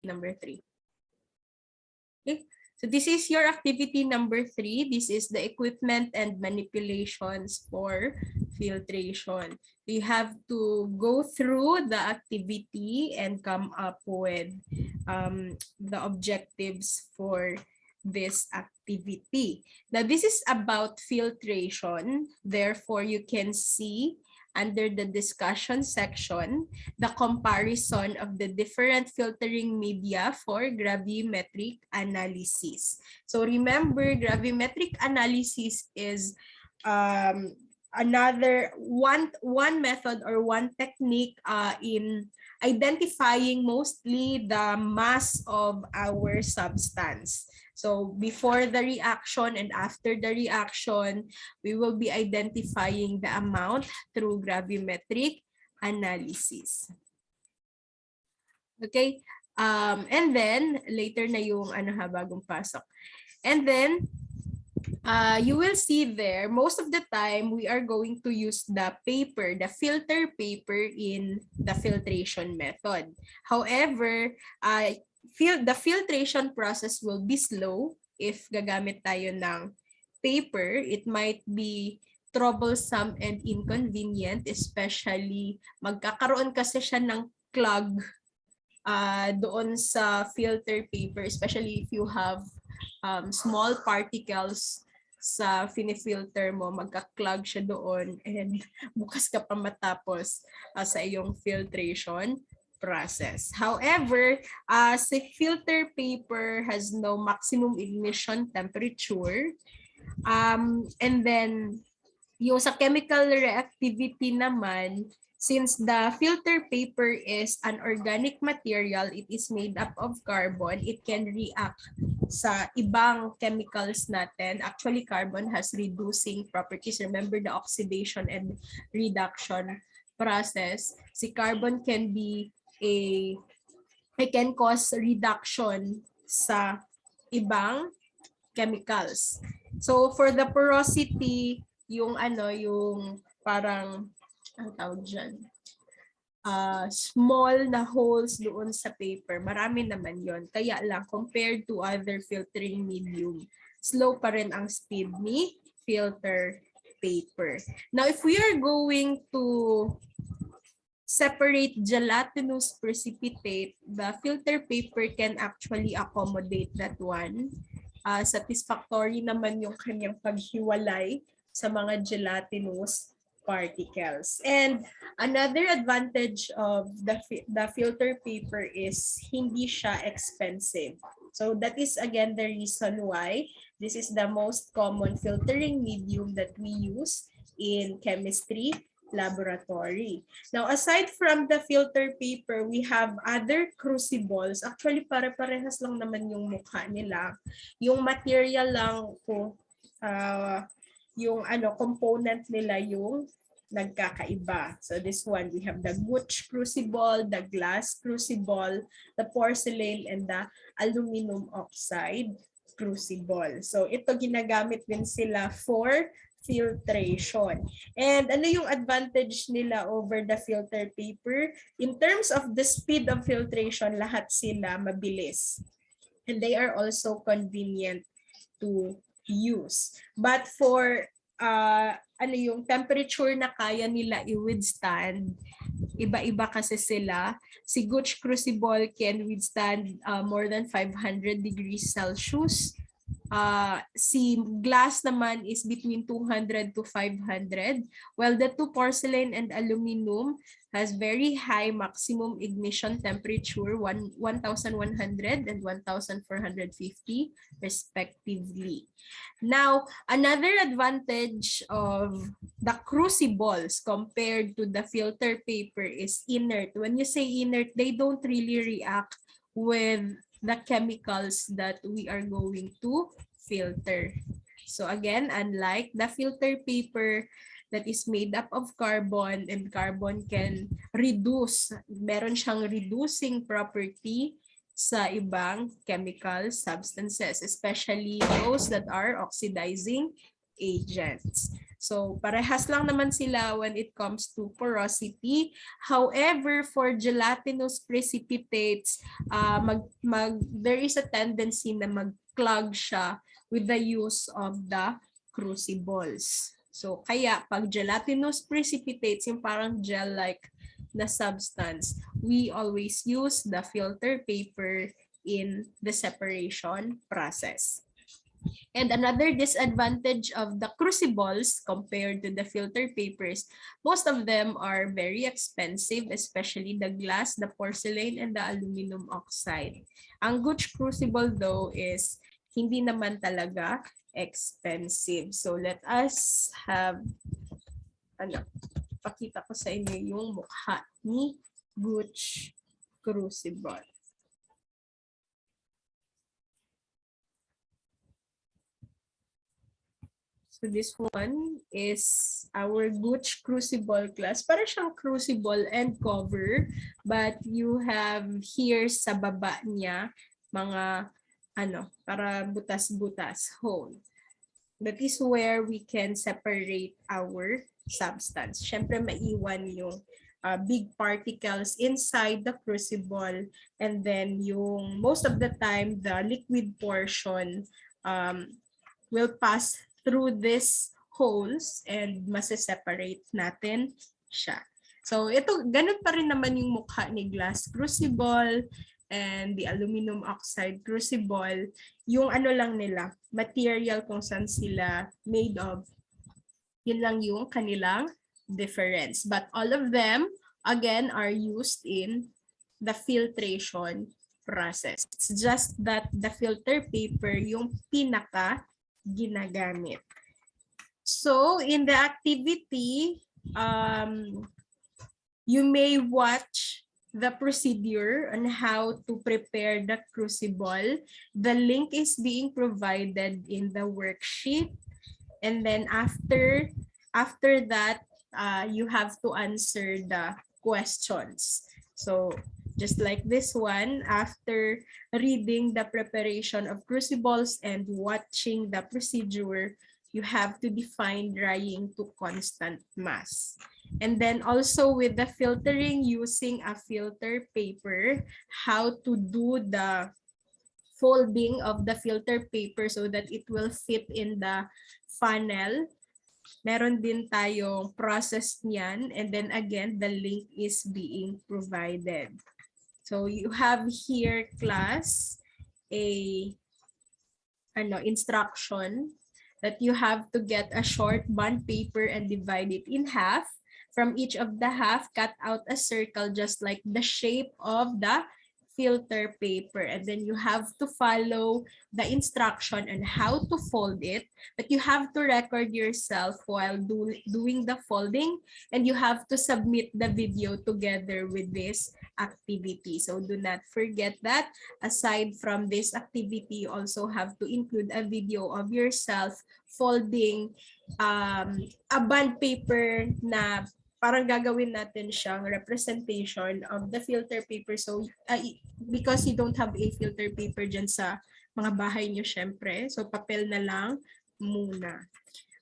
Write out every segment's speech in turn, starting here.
number 3. Okay, so this is your activity number 3. This is the equipment and manipulations for filtration. You have to go through the activity and come up with the objectives for this activity. Now, this is about filtration. Therefore, you can see under the discussion section, the comparison of the different filtering media for gravimetric analysis. So remember, gravimetric analysis is another one method or one technique in identifying mostly the mass of our substance. So before the reaction and after the reaction, we will be identifying the amount through gravimetric analysis. Okay? And then, later na yung bagong pasok. And then, you will see there, most of the time, we are going to use the paper, the filter paper in the filtration method. However, the filtration process will be slow if gagamit tayo ng paper. It might be troublesome and inconvenient, especially magkakaroon kasi siya ng clog doon sa filter paper, especially if you have small particles sa finifilter mo, magka-clog siya doon and bukas ka pa matapos sa iyong filtration process. However, si filter paper has no maximum ignition temperature. And then, yung sa chemical reactivity naman, since the filter paper is an organic material, it is made up of carbon, it can react sa ibang chemicals natin. Actually, carbon has reducing properties. Remember the oxidation and reduction process. Si carbon can be it can cause reduction sa ibang chemicals. So for the porosity, yung yung parang ang tawag dyan, small na holes doon sa paper, marami naman yon. Kaya lang, compared to other filtering medium, slow pa rin ang speed ni filter paper. Now, if we are going to separate gelatinous precipitate, the filter paper can actually accommodate that one. Satisfactory naman yung kanyang paghiwalay sa mga gelatinous particles. And another advantage of the filter paper is hindi siya expensive. So that is again the reason why this is the most common filtering medium that we use in chemistry laboratory. Now, aside from the filter paper, we have other crucibles. Actually, pare-parehas lang naman yung mukha nila. Yung material lang po, yung component nila yung nagkakaiba. So this one, we have the Gooch crucible, the glass crucible, the porcelain, and the aluminum oxide crucible. So ito ginagamit din sila for filtration. And ano yung advantage nila over the filter paper? In terms of the speed of filtration, lahat sila mabilis. And they are also convenient to use. But for yung temperature na kaya nila i-withstand, iba-iba kasi sila. Si Gooch crucible can withstand more than 500 degrees Celsius. Si glass naman is between 200 to 500, while the two porcelain and aluminum has very high maximum ignition temperature, 1,100 and 1,450 respectively. Now, another advantage of the crucibles compared to the filter paper is inert. When you say inert, they don't really react with the chemicals that we are going to filter. So again, unlike the filter paper that is made up of carbon, and carbon can reduce, meron siyang reducing property sa ibang chemical substances, especially those that are oxidizing agents. So parehas lang naman sila when it comes to porosity. However, for gelatinous precipitates, there is a tendency na mag-clog siya with the use of the crucibles. So kaya pag gelatinous precipitates, yung parang gel-like na substance, we always use the filter paper in the separation process. And another disadvantage of the crucibles compared to the filter papers, most of them are very expensive, especially the glass, the porcelain, and the aluminum oxide. Ang good crucible though is hindi naman talaga expensive. So let us have, pakita ko sa inyo yung mukha ni Gooch crucible. So this one is our Gooch crucible glass. Para siyang crucible and cover, but you have here sa baba niya mga para butas-butas hole. That is where we can separate our substance. Syempre maiwan yung big particles inside the crucible, and then yung most of the time the liquid portion will pass through these holes and mase-separate natin siya. So ito, ganun pa rin naman yung mukha ni glass crucible and the aluminum oxide crucible. Yung lang nila, material kung saan sila made of, yun lang yung kanilang difference. But all of them, again, are used in the filtration process. It's just that the filter paper yung pinaka ginagamit. So in the activity, you may watch the procedure on how to prepare the crucible. The link is being provided in the worksheet, and then after that, you have to answer the questions. So just like this one, after reading the preparation of crucibles and watching the procedure, you have to define drying to constant mass. And then also with the filtering using a filter paper, how to do the folding of the filter paper so that it will fit in the funnel. Meron din tayong process niyan, and then again, the link is being provided. So you have here, class, a instruction that you have to get a short bond paper and divide it in half. From each of the half, cut out a circle just like the shape of the filter paper, and then you have to follow the instruction on how to fold it, but you have to record yourself while doing the folding, and you have to submit the video together with this activity. So do not forget that aside from this activity, you also have to include a video of yourself folding a bond paper na parang gagawin natin siyang representation of the filter paper. So, because you don't have a filter paper dyan sa mga bahay nyo, syempre. So, papel na lang muna.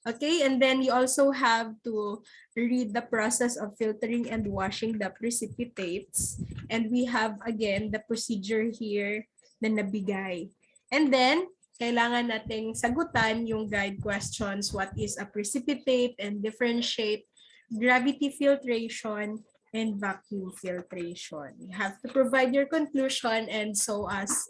Okay, and then you also have to read the process of filtering and washing the precipitates. And we have, again, the procedure here na nabigay. And then, kailangan nating sagutan yung guide questions. What is a precipitate and differentiate gravity filtration and vacuum filtration. You have to provide your conclusion, and so as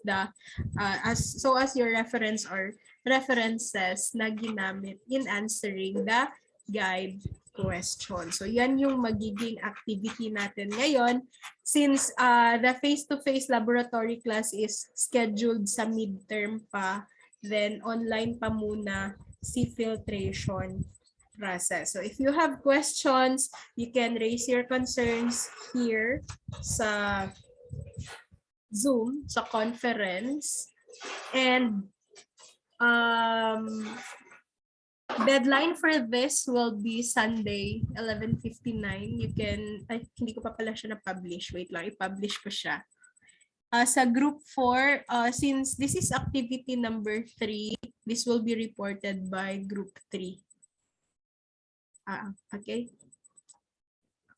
your reference or references na ginamit in answering the guide question. So yan yung magiging activity natin ngayon, since the face-to-face laboratory class is scheduled sa midterm pa, then online pa muna si filtration process. So if you have questions, you can raise your concerns here sa Zoom, sa conference. And deadline for this will be Sunday, 11:59. You can, hindi ko pa pala siya na-publish. Wait lang, i-publish ko siya. Sa group 4, since this is activity number 3, this will be reported by group 3. Okay.